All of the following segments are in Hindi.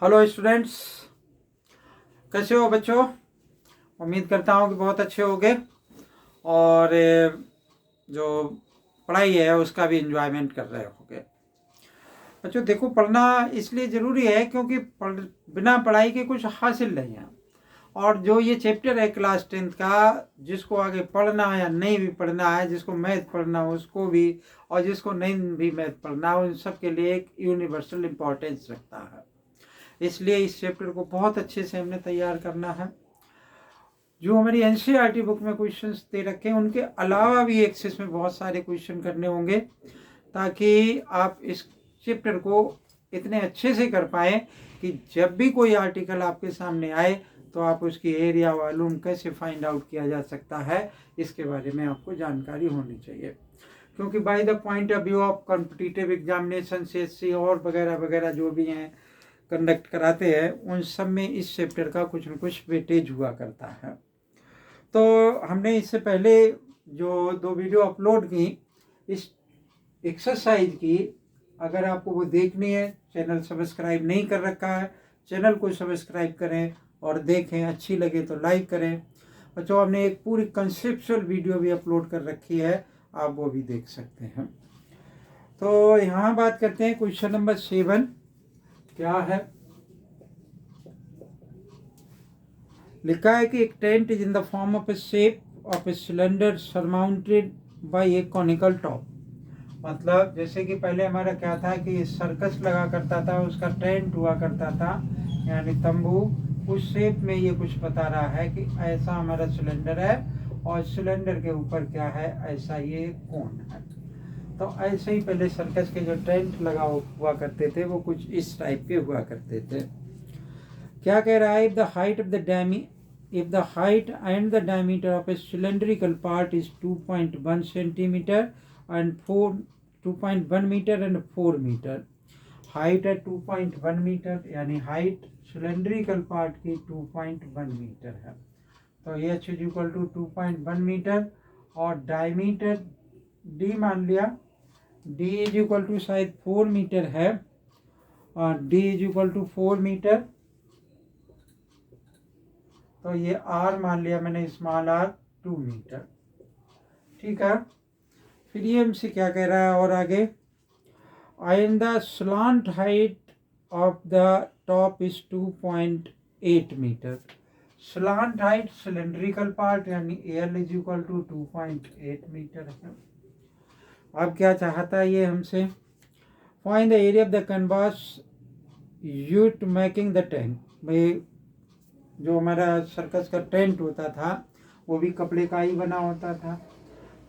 हेलो स्टूडेंट्स, कैसे हो बच्चों। उम्मीद करता हूँ कि बहुत अच्छे होगे और जो पढ़ाई है उसका भी एंजॉयमेंट कर रहे होगे। बच्चों देखो, पढ़ना इसलिए ज़रूरी है क्योंकि बिना पढ़ाई के कुछ हासिल नहीं है। और जो ये चैप्टर है क्लास 10th का, जिसको आगे पढ़ना है या नहीं भी पढ़ना है, जिसको मैथ पढ़ना हो उसको भी, और जिसको नहीं भी मैथ पढ़ना हो, उन सब के लिए एक यूनिवर्सल इम्पोर्टेंस रखता है। इसलिए इस चैप्टर को बहुत अच्छे से हमने तैयार करना है। जो हमारी एनसीईआरटी बुक में क्वेश्चंस दे रखे हैं उनके अलावा भी एक्सेस में बहुत सारे क्वेश्चन करने होंगे, ताकि आप इस चैप्टर को इतने अच्छे से कर पाए कि जब भी कोई आर्टिकल आपके सामने आए तो आप उसकी एरिया वॉल्यूम कैसे फाइंड आउट किया जा सकता है, इसके बारे में आपको जानकारी होनी चाहिए। क्योंकि by the point of view of competitive examination, CSC और वगैरह वगैरह जो भी हैं कंडक्ट कराते हैं, उन सब में इस चैप्टर का कुछ न कुछ वेटेज हुआ करता है। तो हमने इससे पहले जो 2 वीडियो अपलोड की इस एक्सरसाइज की, अगर आपको वो देखनी है, चैनल सब्सक्राइब नहीं कर रखा है, चैनल को सब्सक्राइब करें और देखें। अच्छी लगे तो लाइक करें। बच्चों, हमने एक पूरी कंसेप्चुअल वीडियो भी अपलोड कर रखी है, आप वो भी देख सकते हैं। तो यहाँ बात करते हैं क्वेश्चन नंबर 7 क्या है। लिखा है कि एक tent is in the form of A shape of a cylinder surmounted bye A conical top. मतलब जैसे कि पहले हमारा क्या था कि सर्कस लगा करता था, उसका टेंट हुआ करता था यानी तंबू। उस शेप में ये कुछ बता रहा है कि ऐसा हमारा सिलेंडर है और सिलेंडर के ऊपर क्या है, ऐसा ये कोन है। तो ऐसे ही पहले सर्कस के जो टेंट लगा हुआ करते थे वो कुछ इस टाइप के हुआ करते थे। क्या कह रहा है, if the height and the diameter of a cylindrical part is 2.1 centimeter and 2.1 meter and 4 meter, height है 2.1 मीटर, यानी हाइट सिलेंड्रिकल पार्ट की 2.1 मीटर है। तो h is equal to 2.1 metre और डायमीटर d मान लिया, d इज इक्वल टू शायद 4 मीटर है और d is equal to 4 metre. तो ये r मान लिया मैंने, स्मॉल r 2 मीटर। ठीक है, फिर ये हमसे क्या कह रहा है और आगे, and the slant height of the top is 2.8 metre. slant height cylindrical part यानी L is equal to 2.8 metre है। अब क्या चाहता है ये हमसे, find the area of the canvas used to making the tent. भाई जो हमारा सर्कस का टेंट होता था वो भी कपड़े का ही बना होता था।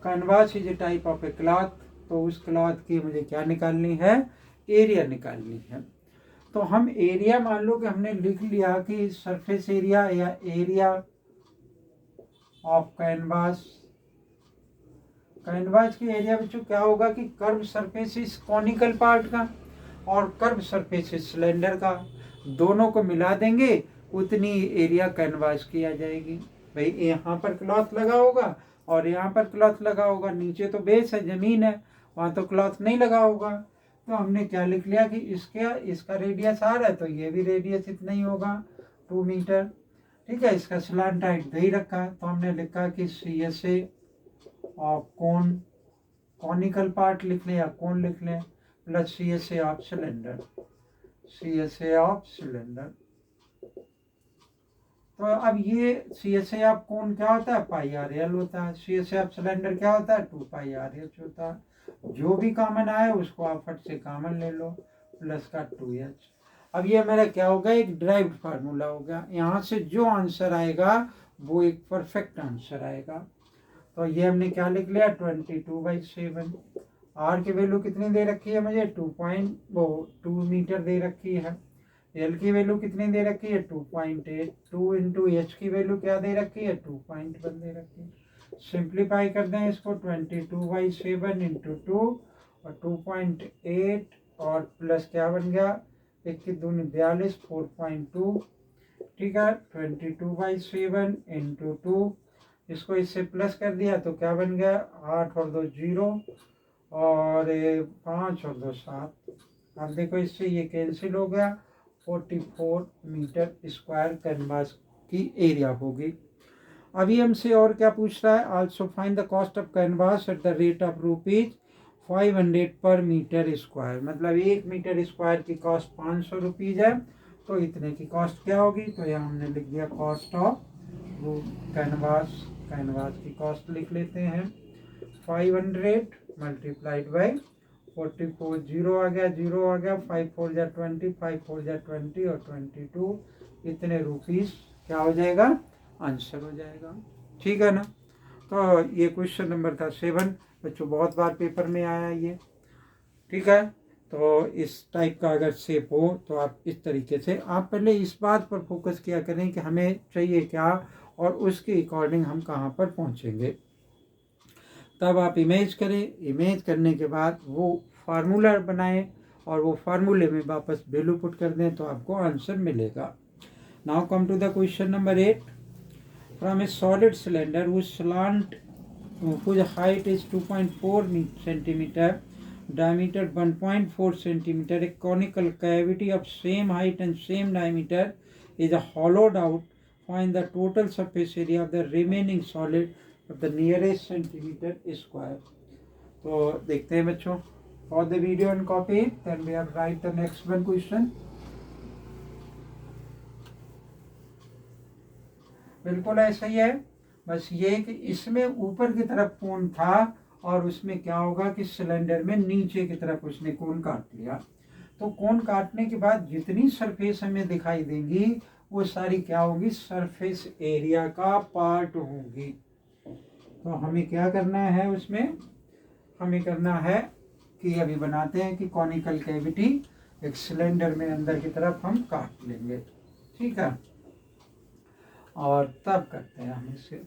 Canvas is a type of A cloth, तो उस क्लॉथ की मुझे क्या निकालनी है, एरिया निकालनी है। तो हम एरिया मान लो कि हमने लिख लिया कि सरफेस एरिया या एरिया ऑफ कैनवास। कैनवास की एरिया बच्चों क्या होगा कि कर्व सरफेस इस कॉनिकल पार्ट का और कर्व सरफेस इस सिलेंडर का, दोनों को मिला देंगे उतनी एरिया कैनवास की आ जाएगी। भाई यहाँ पर क्लॉथ लगा होगा और यहाँ पर क्लॉथ लगा होगा, नीचे तो बेस है, जमीन है, वहाँ तो क्लॉथ नहीं लगा होगा। तो हमने क्या लिख लिया कि इसका रेडियस r है, तो ये भी रेडियस इतना ही होगा 2 मीटर। ठीक है, इसका स्लांट हाइट दे ही रखा है, तो हमने लिखा कि CSA ऑफ कॉनिकल पार्ट लिख लें या कोन लिख लें, plus CSA of cylinder, CSA of cylinder. तो अब ये CSA ऑफ कोन क्या होता है, पाई आर एल होता है। CSA ऑफ सिलेंडर क्या होता है, 2 पाई आर एच होता है। जो भी कॉमन आए उसको आप फट से कॉमन ले लो, प्लस का 2h। अब ये मेरा क्या होगा, एक ड्राइव्ड फार्मूला होगा। यहाँ से जो आंसर आएगा वो एक परफेक्ट आंसर आएगा। तो ये हमने क्या लिख लिया, 22/7। आर की वैल्यू कितनी दे रखी है मुझे, 2 मीटर दे रखी है। एल की वैल्यू कितनी दे रखी है, 2.8। 2 इंटू एच की वैल्यू क्या दे रखी है, 2.1 दे रखी है। सिंप्लीफाई कर दें इसको, 22/7 इंटू 2 और 2.8 और प्लस क्या बन गया, 1 की 2 42, 4.2। ठीक है, 22/7 इंटू 2, इसको इससे प्लस कर दिया तो क्या बन गया, 8 और 2 0 और 5 और 2 7। अब देखो इससे ये कैंसिल हो गया 44 मीटर स्क्वायर कैनवास की एरिया होगी। अभी हमसे और क्या पूछ रहा है, also find the cost of canvas at the rate of ₹500 पर मीटर स्क्वायर। मतलब 1 मीटर स्क्वायर की कॉस्ट 500 रुपीज़ है, तो इतने की कॉस्ट क्या होगी, तो यहाँ हमने लिख दिया कॉस्ट ऑफ वो कैनवास। कैनवास की कॉस्ट लिख लेते हैं 500 मल्टीप्लाइड बाई 44, जीरो आ गया, 5 4 जा 20, 5 4 जा 20 और 22, इतने रुपीस क्या हो जाएगा, आंसर हो जाएगा। ठीक है ना। तो ये क्वेश्चन नंबर था 7 बच्चों, बहुत बार पेपर में आया ये। ठीक है, तो इस टाइप का अगर शेप हो तो आप इस तरीके से, आप पहले इस बात पर फोकस किया करें कि हमें चाहिए क्या और उसके अकॉर्डिंग हम कहाँ पर पहुँचेंगे। तब आप इमेज करें, इमेज करने के बाद वो फार्मूला बनाएं और वो फार्मूले में वापस वैल्यू पुट कर दें तो आपको आंसर मिलेगा। Now come to the question number 8। From a solid cylinder whose height is 2.4 centimeter, diameter 1.4 centimeter, a conical cavity of same height and same diameter is hollowed out. Find the total surface area of the remaining solid of the nearest centimeter square. तो देखते हैं बच्चों, pause the video and copy, then we have write the next one question. बिल्कुल ऐसा ही है, बस ये कि इसमें ऊपर की तरफ कोण था और उसमें क्या होगा कि सिलेंडर में नीचे की तरफ उसने कोण काट लिया। तो कोण काटने के बाद जितनी सरफेस हमें दिखाई देंगी वो सारी क्या होगी, सरफेस एरिया का पार्ट होगी। तो हमें क्या करना है, उसमें हमें करना है कि अभी बनाते हैं कि कॉनिकल कैविटी एक सिलेंडर में अंदर की तरफ हम काट लेंगे। ठीक है, और तब करते हैं हम इसे।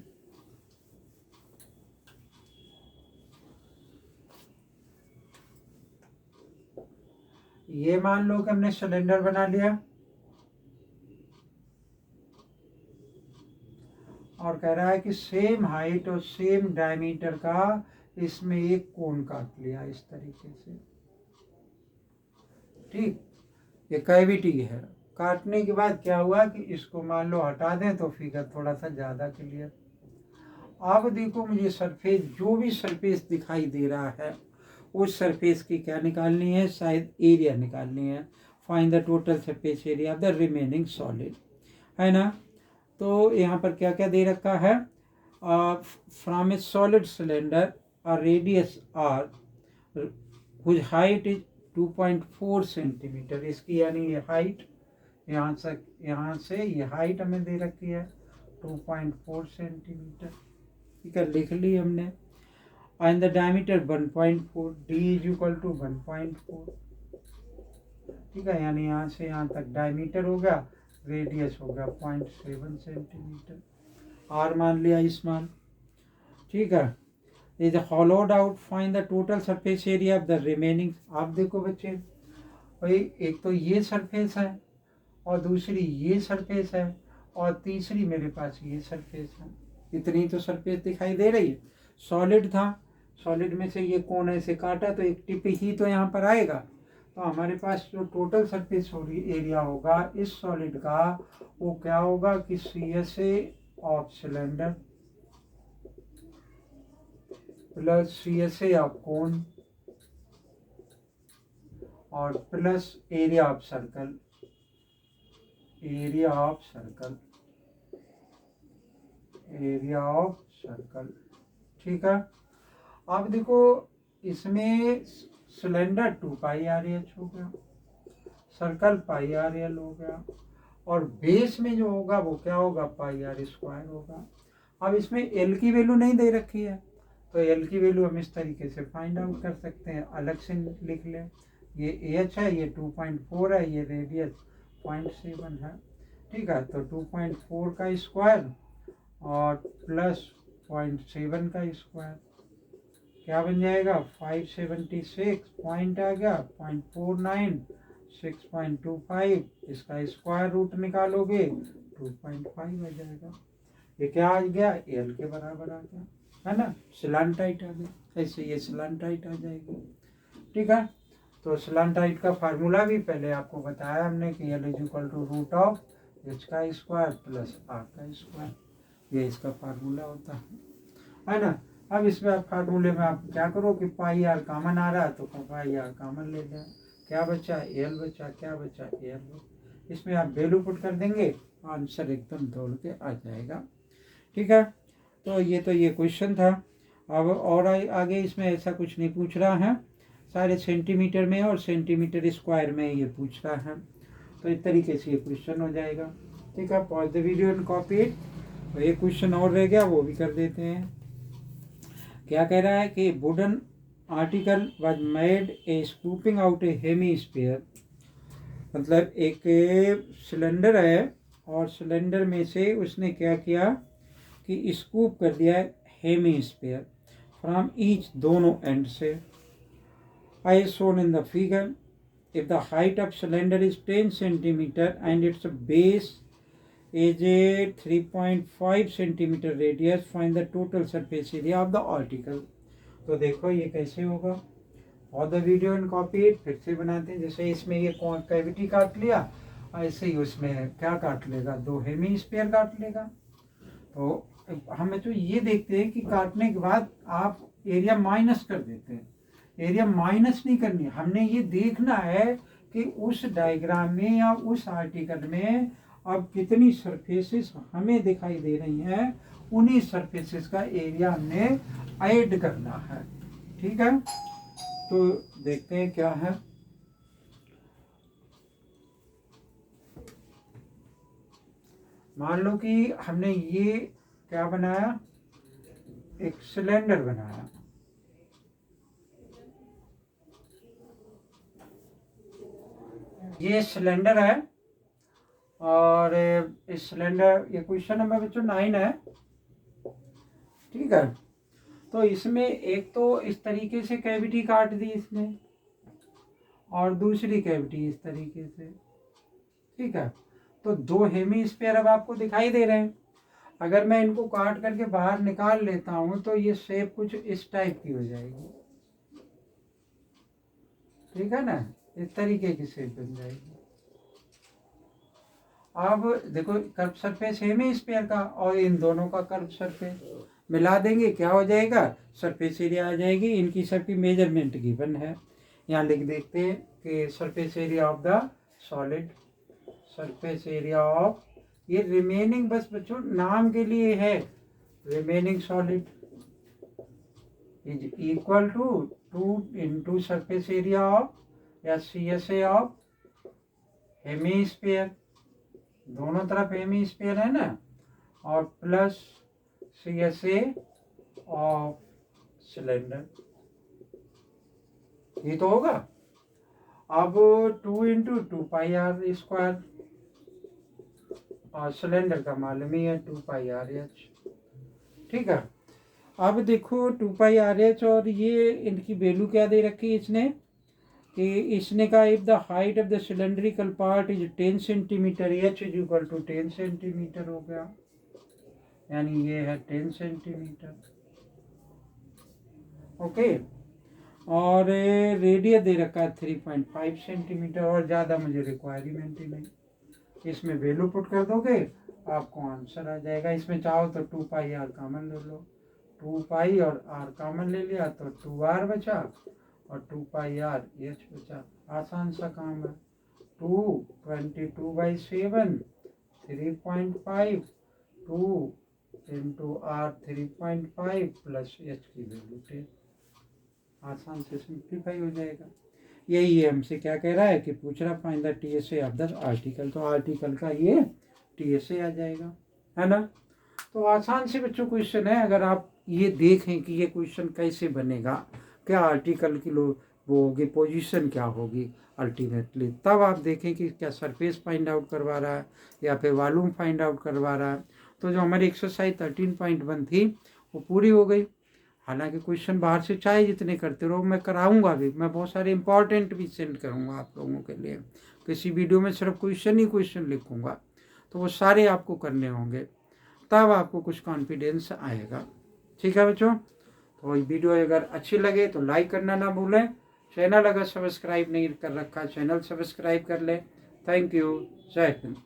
ये मान लो कि हमने सिलेंडर बना लिया और कह रहा है कि सेम हाइट और सेम डायमीटर का इसमें एक कोण काट लिया इस तरीके से। ठीक, ये कैविटी है। काटने के बाद क्या हुआ कि इसको मान लो हटा दें तो फिगर थोड़ा सा ज़्यादा क्लियर। अब देखो मुझे सरफेस, जो भी सरफेस दिखाई दे रहा है उस सरफेस की क्या निकालनी है, शायद एरिया निकालनी है। Find the total surface area of the remaining solid, है ना। तो यहाँ पर क्या क्या दे रखा है, from a solid cylinder a radius R whose height is 2.4 centimetre. इसकी यानी ये हाइट, यहाँ से ये हाइट हमें दे रखी है 2.4 सेंटीमीटर। ठीक है, लिख ली हमने। And the diameter 1.4, d is equal to 1.4। ठीक है, यानी यहाँ से यहाँ तक डायमीटर हो गया, रेडियस हो गया 0.7 सेंटीमीटर। आर मान लिया इस मान। ठीक है, is hollowed out, find the total surface area of the remaining. आप देखो बच्चे, भाई एक तो ये सरफेस है और दूसरी ये सरफेस है और तीसरी मेरे पास ये सरफेस है। इतनी तो सरफेस दिखाई दे रही है। सॉलिड था, सॉलिड में से ये कोण ऐसे काटा तो एक टिप ही तो यहाँ पर आएगा। तो हमारे पास जो टोटल सरफेस एरिया होगा इस सॉलिड का वो क्या होगा कि CSA of cylinder plus CSA of cone और plus area of circle, area of circle, area of circle. ठीक है, अब देखो इसमें सिलेंडर 2 पाई RH हो गया, सर्कल पाई RL हो गया और बेस में जो होगा वो क्या होगा, पाई R स्क्वायर होगा। अब इसमें L की वैल्यू नहीं दे रखी है तो L की वैल्यू हम इस तरीके से फाइंड आउट कर सकते हैं, अलग से लिख लें। ये H है, ये 2.4 है, ये रेडियस 0.7 है। ठीक है, तो 2.4 का स्क्वायर और प्लस 0.7 का स्क्वायर क्या बन जाएगा, 576 पॉइंट आ गया 0.49, 6.25। इसका स्क्वायर रूट निकालोगे 2.5 आ जाएगा। ये क्या आ गया, L के बराबर आ गया, है ना। सिलेंटाइट आ गया, ऐसे ये सिलेंटाइट आ जाएगी। ठीक है, तो स्लैंट हाइट का फार्मूला भी पहले आपको बताया हमने कि L = √h का स्क्वायर प्लस r का स्क्वायर, ये इसका फार्मूला होता है ना। अब इसमें आप फार्मूले में आप क्या करो कि पाई आर कॉमन आ रहा है तो पाई आर कॉमन ले लें, क्या बचा एल बचा, क्या बचा एल। इसमें आप वैल्यू पुट कर देंगे, आंसर एकदम दौड़ के आ जाएगा। ठीक है, तो ये क्वेश्चन था। अब और आगे इसमें ऐसा कुछ नहीं पूछ रहा है, सारे सेंटीमीटर में और सेंटीमीटर स्क्वायर में ये पूछ रहा है, तो इस तरीके से ये क्वेश्चन हो जाएगा। ठीक है, pause the video and copy it. तो एक क्वेश्चन और रह गया, वो भी कर देते हैं। क्या कह रहा है कि wooden article was made a scooping out A hemisphere, मतलब एक सिलेंडर है और सिलेंडर में से उसने क्या किया कि स्कूप कर दिया है हेमीस्फीयर फ्रॉम ईच, दोनों एंड से, as shown in the figure. If the height of cylinder is 10 centimeter and its base is a 3.5 centimeter radius, find the total surface area of the article. तो देखो ये कैसे होगा, और the video and copy it. फिर से बनाते हैं, जैसे इसमें ये कैविटी काट लिया, ऐसे ही उसमें क्या काट लेगा, 2 हेमीस्फीयर काट लेगा। तो हमें तो ये देखते हैं कि काटने के बाद आप एरिया माइनस कर देते हैं, एरिया माइनस नहीं करनी, हमने ये देखना है कि उस डायग्राम में या उस आर्टिकल में अब कितनी सरफेसेस हमें दिखाई दे रही हैं, उन्हीं सरफेसेस का एरिया हमने ऐड करना है। ठीक है, तो देखते हैं क्या है। मान लो कि हमने ये क्या बनाया, एक सिलेंडर बनाया, ये सिलेंडर है और इस सिलेंडर, ये क्वेश्चन नंबर बच्चों 9 है। ठीक है, तो इसमें एक तो इस तरीके से कैविटी काट दी इसने और दूसरी कैविटी इस तरीके से। ठीक है, तो 2 हेमीस्फीयर अब आपको दिखाई दे रहे हैं। अगर मैं इनको काट करके बाहर निकाल लेता हूं तो ये शेप कुछ इस टाइप की हो जाएगी। ठीक है ना, इस तरीके की शेप बन जाएगी। अब देखो कर्व सरफेस हेमीस्फीयर का और इन दोनों का कर्व सरफेस मिला देंगे, क्या हो जाएगा, सरफेस एरिया आ जाएगी। इनकी सबकी मेजरमेंट गिवन है, यहाँ लिख देखते हैं कि surface area of the solid, surface area of, ये रिमेनिंग बस बच्चों नाम के लिए है, remaining solid is equal to 2 into surface area of या CSA ऑफ हेमीस्फीयर, दोनों तरफ हेमीस्फीयर है ना, और प्लस CSA ऑफ सिलेंडर, ये तो होगा। अब 2 इंटू 2πr², और सिलेंडर का मालूम ही है 2πrh। ठीक है, अब देखो 2πrh और ये इनकी वैल्यू क्या दे रखी है इसने, कि इसने कहा if the height of the cylindrical part is 10 centimetre, h = 10 centimetre हो गया, यानी ये है 10 सेंटीमीटर। ओके, और रेडियस दे रखा है 3.5 सेंटीमीटर, और ज़्यादा मुझे रिक्वायरमेंट ही नहीं। इसमें वैल्यू पुट कर दोगे आपको आंसर आ जाएगा। इसमें चाहो तो 2πr कॉमन ले लो, 2π और r कॉमन ले लिया तो 2r बचा और 2πrh बचा। आसान सा काम है। 222/7 3.5, 2 इंटू r 3.5 प्लस h की वैल्यू 10, आसान से सिंप्लीफाई हो जाएगा। यही हमसे क्या कह रहा है कि पूछ रहा find the TSA of the article, तो आर्टिकल का ये TSA आ जाएगा, है ना। तो आसान से बच्चों क्वेश्चन है, अगर आप ये देखें कि ये क्वेश्चन कैसे बनेगा, क्या आर्टिकल की वो होगी, पोजीशन क्या होगी अल्टीमेटली, तब आप देखें कि क्या सरफेस फाइंड आउट करवा रहा है या फिर वॉल्यूम फाइंड आउट करवा रहा है। तो जो हमारी एक्सरसाइज 13.1 थी वो पूरी हो गई। हालांकि क्वेश्चन बाहर से चाहे जितने करते रहो, मैं कराऊंगा भी, मैं बहुत सारे इंपॉर्टेंट भी सेंड करूंगा आप लोगों के लिए। किसी वीडियो में सिर्फ क्वेश्चन ही क्वेश्चन लिखूंगा, तो वो सारे आपको करने होंगे, तब आपको कुछ कॉन्फिडेंस आएगा। ठीक है बच्चों, तो वीडियो अगर अच्छी लगे तो लाइक करना ना भूलें, चैनल अगर सब्सक्राइब नहीं कर रखा, चैनल सब्सक्राइब कर ले। Thank you. जय हिंद।